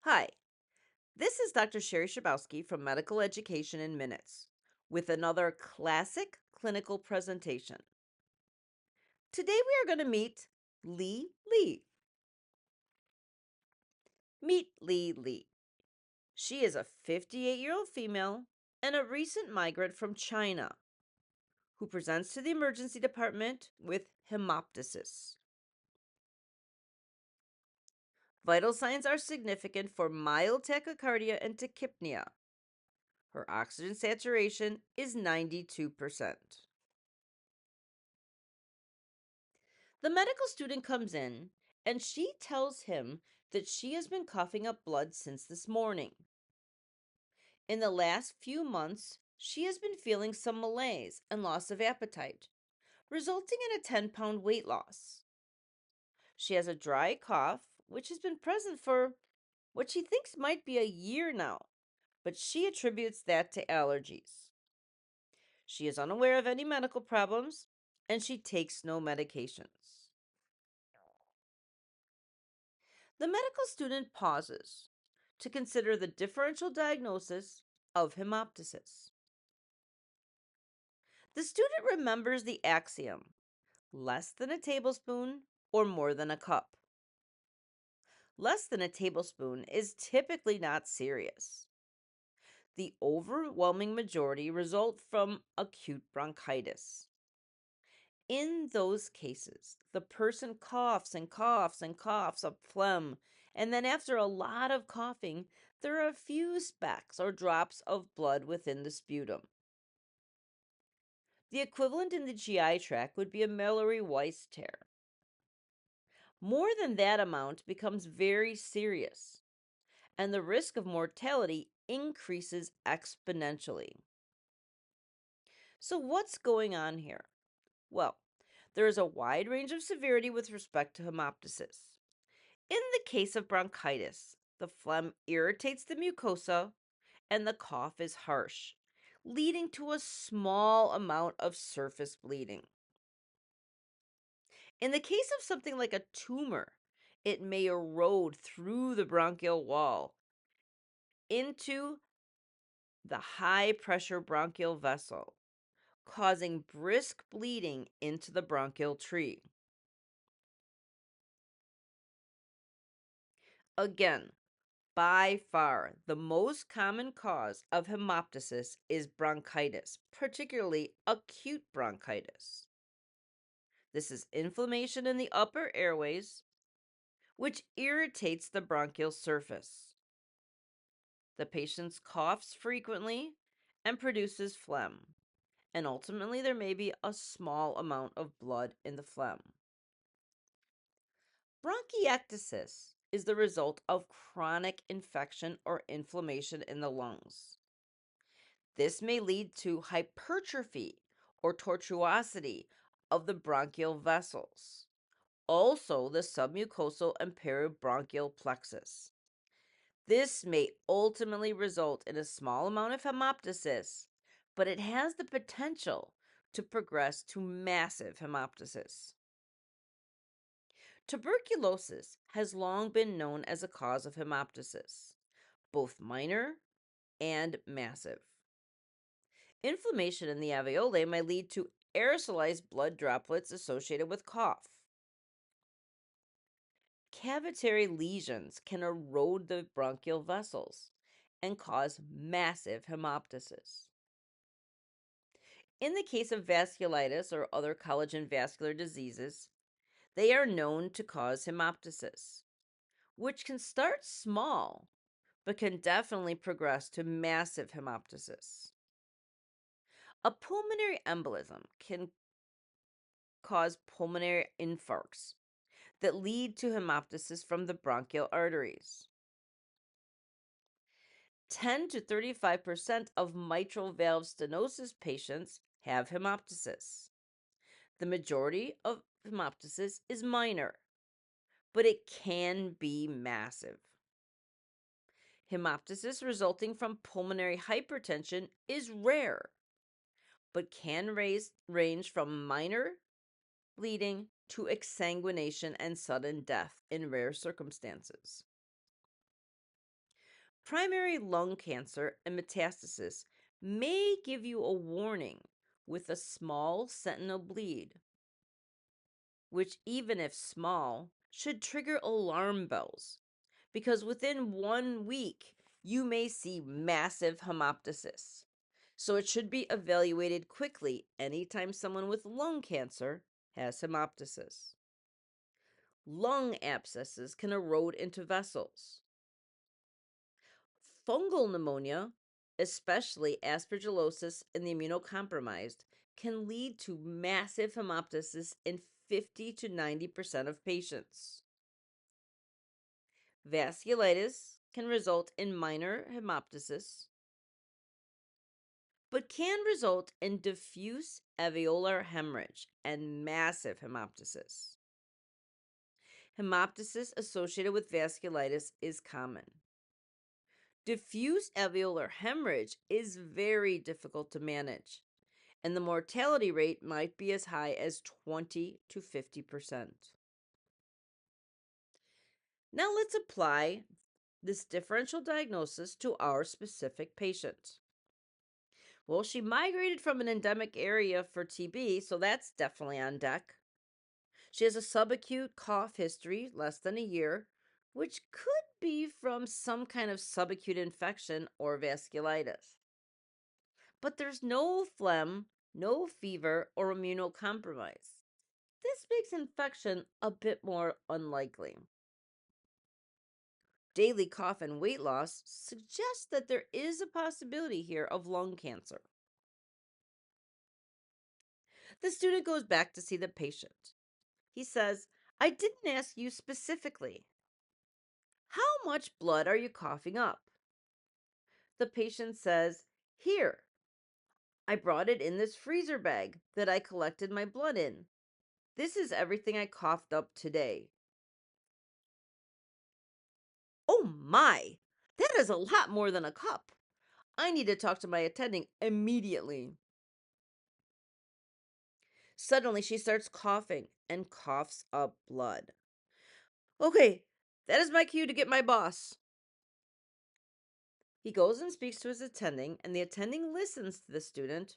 Hi, this is Dr. Sherry Shabowski from Medical Education in Minutes with another classic clinical presentation. Today we are going to meet Lei Lee. Meet Lei Lee. She is a 58-year-old female and a recent migrant from China who presents to the emergency department with hemoptysis. Vital signs are significant for mild tachycardia and tachypnea. Her oxygen saturation is 92%. The medical student comes in and she tells him that she has been coughing up blood since this morning. In the last few months, she has been feeling some malaise and loss of appetite, resulting in a 10-pound weight loss. She has a dry cough, which has been present for what she thinks might be a year now, but she attributes that to allergies. She is unaware of any medical problems and she takes no medications. The medical student pauses to consider the differential diagnosis of hemoptysis. The student remembers the axiom less than a tablespoon or more than a cup. Less than a tablespoon is typically not serious. The overwhelming majority result from acute bronchitis. In those cases, the person coughs and coughs and coughs up phlegm, and then after a lot of coughing, there are a few specks or drops of blood within the sputum. The equivalent in the GI tract would be a Mallory Weiss tear. More than that amount becomes very serious, and the risk of mortality increases exponentially. So, what's going on here? Well, there is a wide range of severity with respect to hemoptysis. In the case of bronchitis, the phlegm irritates the mucosa and the cough is harsh, leading to a small amount of surface bleeding. In the case of something like a tumor, it may erode through the bronchial wall into the high pressure bronchial vessel, causing brisk bleeding into the bronchial tree. Again, by far, the most common cause of hemoptysis is bronchitis, particularly acute bronchitis. This is inflammation in the upper airways, which irritates the bronchial surface. The patient coughs frequently and produces phlegm, and ultimately there may be a small amount of blood in the phlegm. Bronchiectasis is the result of chronic infection or inflammation in the lungs. This may lead to hypertrophy or tortuosity of the bronchial vessels, also the submucosal and peribronchial plexus. This may ultimately result in a small amount of hemoptysis, but it has the potential to progress to massive hemoptysis. Tuberculosis has long been known as a cause of hemoptysis, both minor and massive. Inflammation in the alveoli may lead to aerosolized blood droplets associated with cough. Cavitary lesions can erode the bronchial vessels and cause massive hemoptysis. In the case of vasculitis or other collagen vascular diseases, they are known to cause hemoptysis, which can start small but can definitely progress to massive hemoptysis. A pulmonary embolism can cause pulmonary infarcts that lead to hemoptysis from the bronchial arteries. 10 to 35% of mitral valve stenosis patients have hemoptysis. The majority of hemoptysis is minor, but it can be massive. Hemoptysis resulting from pulmonary hypertension is rare, but can range from minor bleeding to exsanguination and sudden death in rare circumstances. Primary lung cancer and metastasis may give you a warning with a small sentinel bleed, which, even if small, should trigger alarm bells because within 1 week you may see massive hemoptysis. So it should be evaluated quickly anytime someone with lung cancer has hemoptysis. Lung abscesses can erode into vessels. Fungal pneumonia, especially aspergillosis in the immunocompromised, can lead to massive hemoptysis in 50 to 90% of patients. Vasculitis can result in minor hemoptysis, but can result in diffuse alveolar hemorrhage and massive hemoptysis. Hemoptysis associated with vasculitis is common. Diffuse alveolar hemorrhage is very difficult to manage, and the mortality rate might be as high as 20 to 50%. Now let's apply this differential diagnosis to our specific patient. Well, she migrated from an endemic area for TB, so that's definitely on deck. She has a subacute cough history, less than a year, which could be from some kind of subacute infection or vasculitis. But there's no phlegm, no fever, or immunocompromise. This makes infection a bit more unlikely. Daily cough and weight loss suggest that there is a possibility here of lung cancer. The student goes back to see the patient. He says, I didn't ask you specifically. How much blood are you coughing up? The patient says, Here, I brought it in this freezer bag that I collected my blood in. This is everything I coughed up today. Oh my! That is a lot more than a cup. I need to talk to my attending immediately. Suddenly, she starts coughing and coughs up blood. Okay, that is my cue to get my boss. He goes and speaks to his attending, and the attending listens to the student,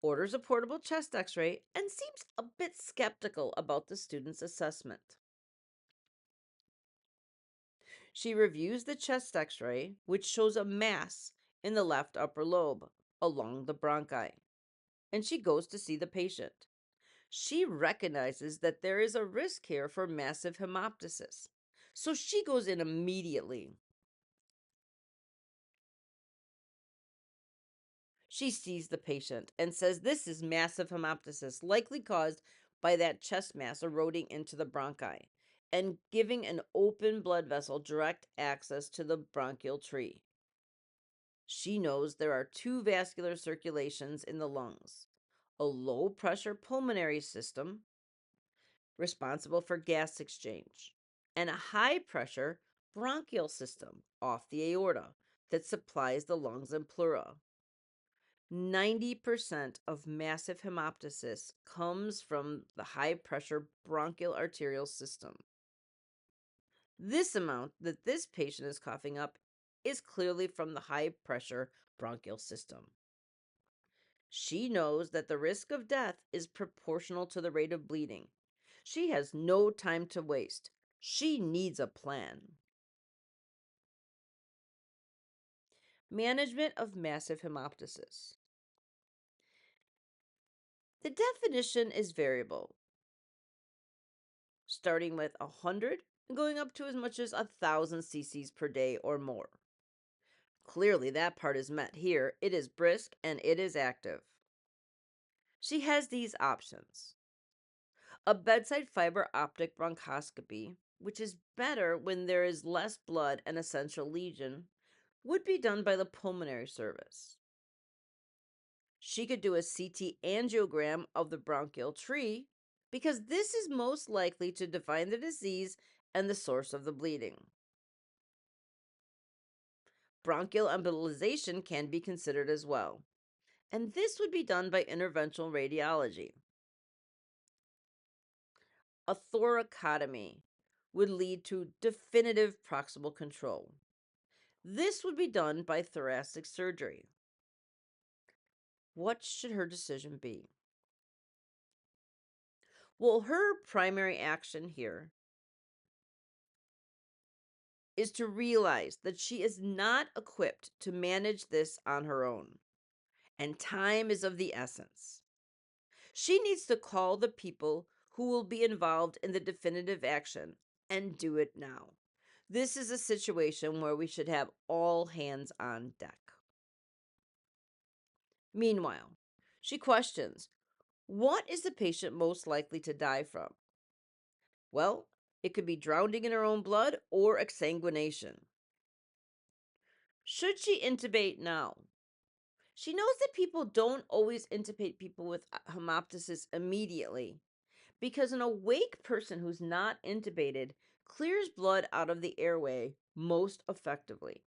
orders a portable chest x ray, and seems a bit skeptical about the student's assessment. She reviews the chest x ray, which shows a mass in the left upper lobe along the bronchi, and she goes to see the patient. She recognizes that there is a risk here for massive hemoptysis, so she goes in immediately. She sees the patient and says this is massive hemoptysis, likely caused by that chest mass eroding into the bronchi and giving an open blood vessel direct access to the bronchial tree. She knows there are two vascular circulations in the lungs, a low pressure pulmonary system responsible for gas exchange, and a high pressure bronchial system off the aorta that supplies the lungs and pleura. 90% of massive hemoptysis comes from the high pressure bronchial arterial system. This amount that this patient is coughing up is clearly from the high pressure bronchial system. She knows that the risk of death is proportional to the rate of bleeding. She has no time to waste. She needs a plan. Management of massive hemoptysis. The definition is variable, starting with 100 and going up to as much as 1,000 cc's per day or more. Clearly, that part is met here. It is brisk and it is active. She has these options: a bedside fiber optic bronchoscopy, which is better when there is less blood and a central lesion, would be done by the pulmonary service. She could do a CT angiogram of the bronchial tree because this is most likely to define the disease and the source of the bleeding. Bronchial embolization can be considered as well, and this would be done by interventional radiology. A thoracotomy would lead to definitive proximal control. This would be done by thoracic surgery. What should her decision be? Well, her primary action here is to realize that she is not equipped to manage this on her own, and time is of the essence. She needs to call the people who will be involved in the definitive action and do it now. This is a situation where we should have all hands on deck. Meanwhile, she questions, what is the patient most likely to die from? Well, it could be drowning in her own blood or exsanguination. Should she intubate now? She knows that people don't always intubate people with hemoptysis immediately because an awake person who's not intubated clears blood out of the airway most effectively.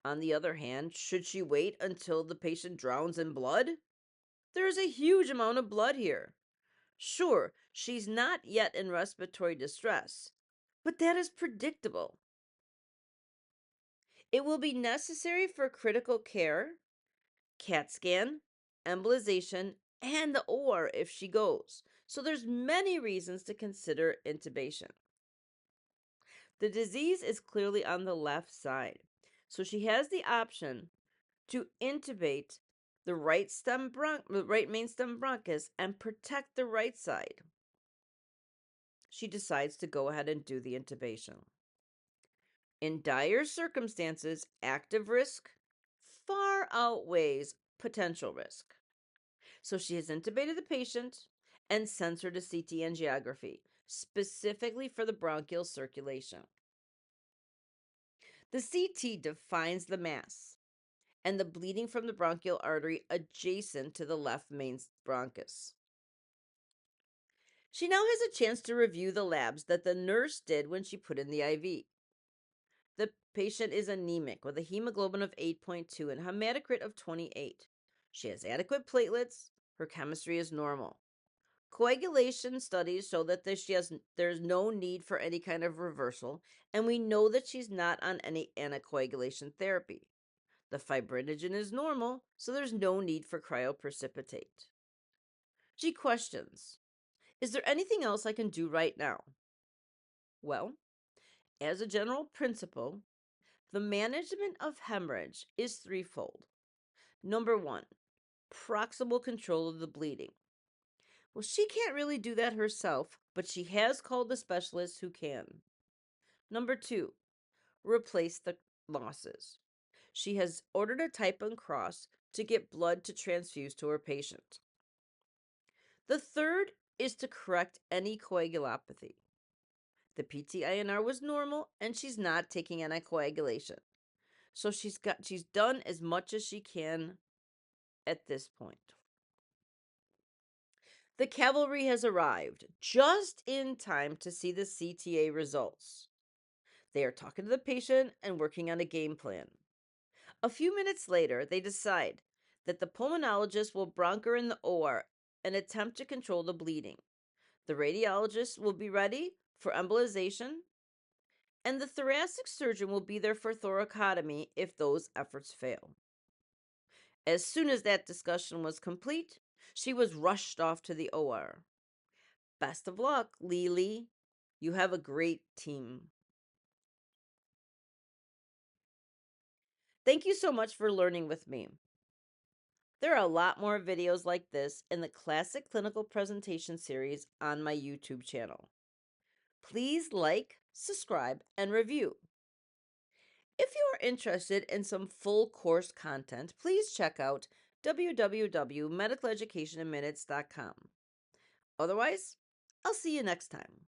On the other hand, should she wait until the patient drowns in blood? There is a huge amount of blood here. Sure, she's not yet in respiratory distress, but that is predictable. It will be necessary for critical care, CAT scan, embolization, and the OR if she goes. So there's many reasons to consider intubation. The disease is clearly on the left side, so she has the option to intubate the right main stem bronchus and protect the right side. She decides to go ahead and do the intubation. In dire circumstances, active risk far outweighs potential risk. So she has intubated the patient and sends her to CT angiography, specifically for the bronchial circulation. The CT defines the mass and the bleeding from the bronchial artery adjacent to the left main bronchus. She now has a chance to review the labs that the nurse did when she put in the IV. The patient is anemic with a hemoglobin of 8.2 and hematocrit of 28. She has adequate platelets. Her chemistry is normal. Coagulation studies show that there's no need for any kind of reversal, and we know that she's not on any anticoagulation therapy. The fibrinogen is normal, so there's no need for cryoprecipitate. She questions, is there anything else I can do right now? Well, as a general principle, the management of hemorrhage is threefold. Number one, proximal control of the bleeding. Well, she can't really do that herself, but she has called a specialist who can. Number two, replace the losses. She has ordered a type and cross to get blood to transfuse to her patient. The third is to correct any coagulopathy. The PT-INR was normal and she's not taking anticoagulation. So she's done as much as she can at this point. The cavalry has arrived just in time to see the CTA results. They are talking to the patient and working on a game plan. A few minutes later, they decide that the pulmonologist will bronch her in the OR and attempt to control the bleeding. The radiologist will be ready for embolization, and the thoracic surgeon will be there for thoracotomy if those efforts fail. As soon as that discussion was complete, she was rushed off to the OR. Best of luck, Lei Lee. You have a great team. Thank you so much for learning with me. There are a lot more videos like this in the Classic Clinical Presentation series on my YouTube channel. Please like, subscribe, and review. If you are interested in some full course content, please check out www.medicaleducationinminutes.com. Otherwise, I'll see you next time.